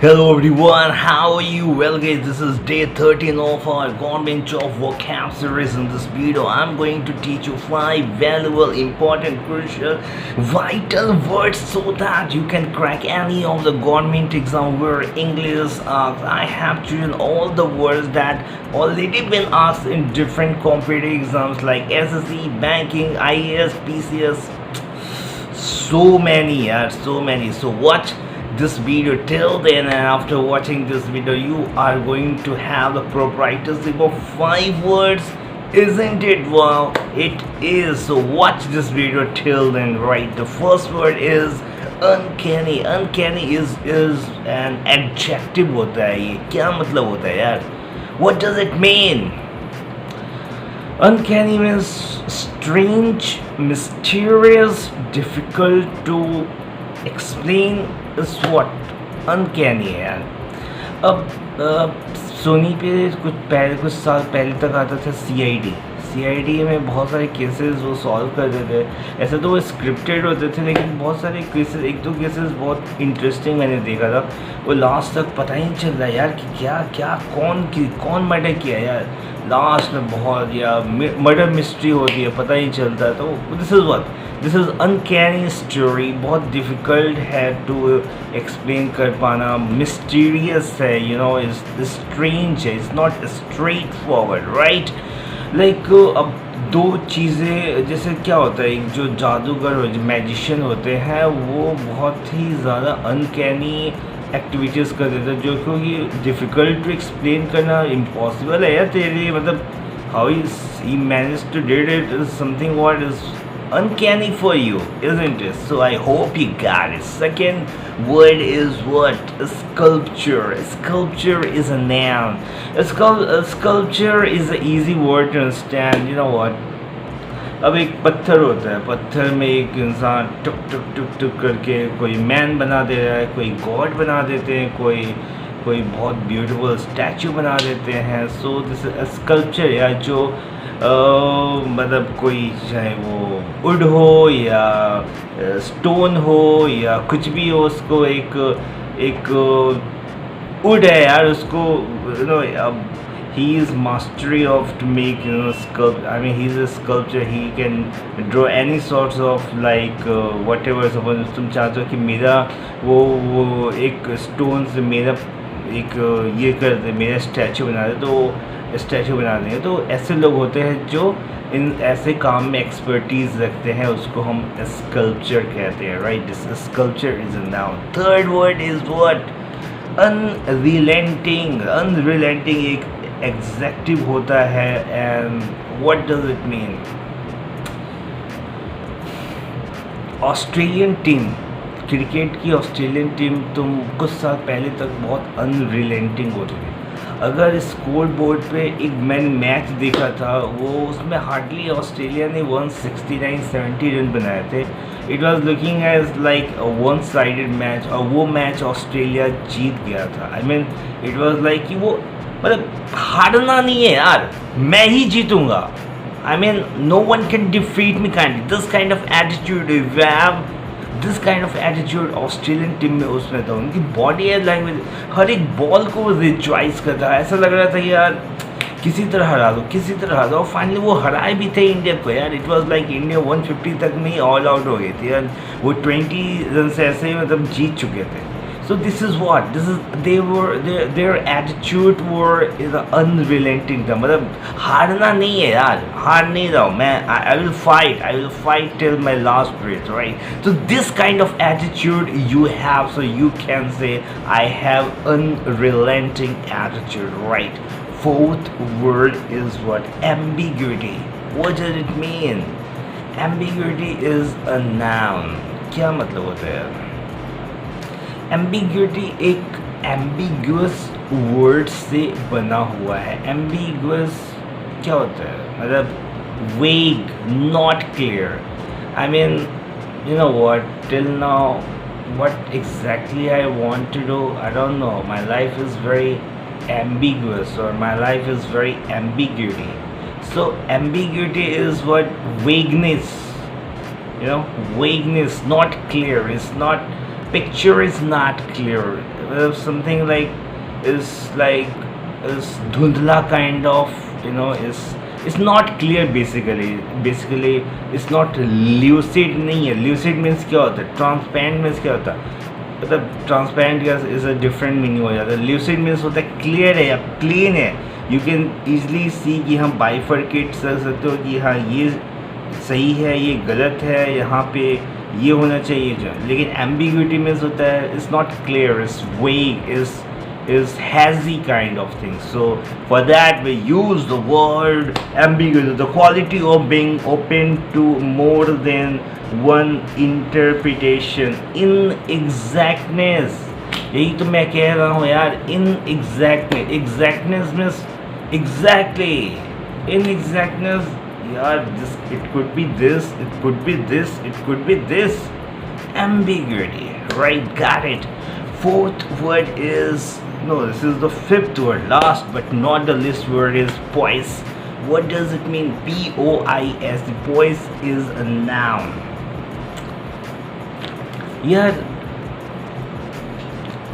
Hello everyone, how are you? Well guys, this is day 13 of our Government Job Vocab series. In this video, I'm going to teach you 5 valuable, important, crucial, vital words so that you can crack any of the government exam where English I have chosen all the words that already been asked in different competitive exams like SSC, Banking, IAS, PCS. So many, so many. So watch this video till then, and after watching this video you are going to have the proprietorship of 5 words, isn't it? Wow, it is. So watch this video till then. Right, the first word is uncanny. Uncanny is an adjective होता है. ये क्या मतलब होता है यार? What does it mean? Uncanny means strange, mysterious, difficult to explain is what uncanny है यार. अब सोनी पे कुछ साल पहले तक आता था सी आई डी में बहुत सारे केसेस वो सॉल्व करते थे. ऐसे तो वो स्क्रिप्टेड होते थे, लेकिन बहुत सारे केसेस, एक दो केसेस बहुत इंटरेस्टिंग मैंने देखा था. वो लास्ट तक पता ही नहीं चल रहा यार कि क्या क्या कौन मर्डर किया यार. लास्ट में बहुत या मर्डर मिस्ट्री होती है, पता ही चलता है. तो दिस इज़ अनकैनी स्टोरी. बहुत डिफ़िकल्ट है टू एक्सप्लेन कर पाना. मिस्टीरियस है, इज़ स्ट्रेंज है, is not straight forward, right. Like अब दो चीज़ें, जैसे क्या होता है, एक जो जादूगर और मैजिशियन होते हैं वो बहुत ही ज़्यादा अनकैनी एक्टिविटीज़ कर देते हैं, जो क्योंकि डिफ़िकल्ट टू एक्सप्लेन करना इम्पॉसिबल है यार तेरे लिए. मतलब how he manage to did it is something what is uncanny for you, isn't it? So I hope you got it. Second word is what? Sculpture. Sculpture is a noun. Sculpture is an easy word to understand. You know what? अब एक पत्थर होता है, पत्थर में एक इंसान टुक टुक टुक टुक करके कोई मैन बना दे रहा है, कोई गॉड बना देते हैं, कोई बहुत ब्यूटीफुल स्टैचू बना देते हैं. सो दिस स्कल्पचर, या जो मतलब कोई चाहे वो वुड हो या स्टोन हो या कुछ भी हो, उसको एक वुड है यार, उसको अब he is mastery of to make sculpt. I mean, he's a sculptor. He can draw any sorts of like whatever. Suppose तुम चाहते हो कि मेरा वो एक स्टोन से मेरा एक ये कर दे, मेरा स्टैचू बना दे, तो स्टैचू बना देंगे. तो ऐसे लोग होते हैं जो इन ऐसे काम में एक्सपर्टीज रखते हैं, उसको हम स्कल्पचर कहते हैं, right. This sculpture is a noun. Third word is what? Unrelenting. Unrelenting एक एग्जेक्टिव होता है. And what does it mean? Australian team, cricket की ऑस्ट्रेलियन टीम तुम कुछ साल पहले तक बहुत अनरिलेंटिंग होती थी. अगर स्कोर बोर्ड पे एक मैंने मैच देखा था, वो उसमें हार्डली ऑस्ट्रेलिया ने 169-70 रन बनाए थे. It was looking as like a one sided match, और वो मैच ऑस्ट्रेलिया जीत गया था. I mean it was like कि वो मतलब हारना नहीं है यार, मैं ही जीतूंगा. I mean no one can defeat me kind. This kind of attitude, if you have this kind of attitude Australian team में उसमें था. उनकी बॉडी लैंग्वेज हर एक बॉल को रिच्वाइज करता है. ऐसा लग रहा था यार किसी तरह हरा दो, किसी तरह हरा दो. और फाइनली वो हराए भी थे इंडिया को यार. इट वाज लाइक इंडिया 150 तक में ही ऑल आउट हो गई थी यार. वो 20 रन से ऐसे ही मतलब जीत चुके थे. So this is what? This is their attitude were is unrelenting था. मतलब हारना नहीं है यार, हार नहीं रहा हूँ मैं. I will fight till my last breath, right? So this kind of attitude you have, so you can say I have unrelenting attitude, right? Fourth word is what? Ambiguity. What does it mean? Ambiguity is a noun. क्या मतलब होता है यार? Ambiguity एक ambiguous word से बना हुआ है. एम्बिग्यूअस क्या होता है? मतलब vague, not clear. I mean you know what, till now what exactly I want to do, I don't know. My life is very ambiguous, or my life is very ambiguity. So ambiguity is what? Vagueness. Vagueness, not clear. It's not, picture is not clear. something is dhundla kind of, is not clear basically it's not lucid नहीं है. Lucid means क्या होता है, transparent means क्या होता है, मतलब transparent का इज अ डिफरेंट मीनिंग हो जाता है. ल्यूसिड मीन्स होता है क्लियर है या क्लीन है. यू कैन ईजली सी कि हम बाइफरकेट कर सकते हो कि हाँ ये सही है ये गलत है, यहाँ पे ये होना चाहिए जो. लेकिन एम्बिग्यूटी मीन्स होता है इट्स नॉट क्लियर, इट्स वेग, is hazy kind of thing. So for that we use the word ambiguous, the quality of being open to more than one interpretation. Inexactness, यही तो मैं कह रहा हूँ यार. Inexactness, exactness means exactly. Inexactness यार, this, it could be this, it could be this, it could be this. Ambiguity, right? Got it. Fourth word is, no, this is the fifth word, last but not the least word is poise. What does it mean? P-O-I-S. The poise is a noun. यार,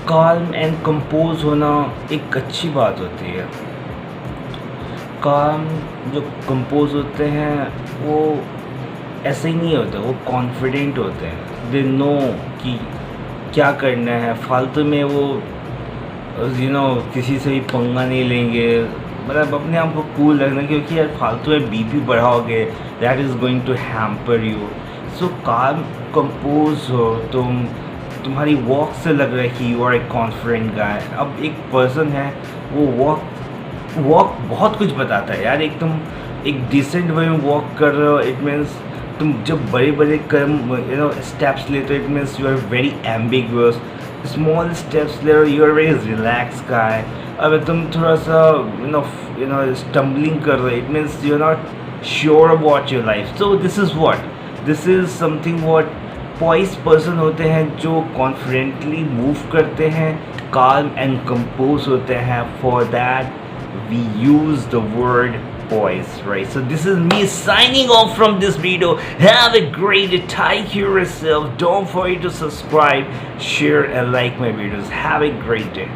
calm and compose होना एक अच्छी बात होती है. calm जो compose होते हैं वो ऐसे ही नहीं होते, वो confident होते हैं. they know कि क्या करना है, फालतू में वो किसी से भी पंगा नहीं लेंगे, मतलब अपने आप को कूल रखना, क्योंकि यार फालतू में बीपी बढ़ाओगे that is going to hamper you. So calm compose हो, तुम्हारी वॉक से लग रहा है कि you are a confident guy. अब एक पर्सन है वो वॉक बहुत कुछ बताता है यार. एक डिसेंट वे में वॉक कर रहे हो, इट मीन्स तुम जब बड़े बड़े स्टेप्स लेते हो, it means you are very ambiguous. Small steps ले रहे हो, you are very relax guy. अब तुम थोड़ा सा स्टम्बलिंग कर रहे हो, it means you are not sure about your life. So this is something what poised person होते हैं जो कॉन्फिडेंटली मूव करते हैं, calm and composed होते हैं. For that we use the word poise, right? So this is me signing off from this video. Have a great day. Take care of yourself. Don't forget to subscribe, share and like my videos. Have a great day.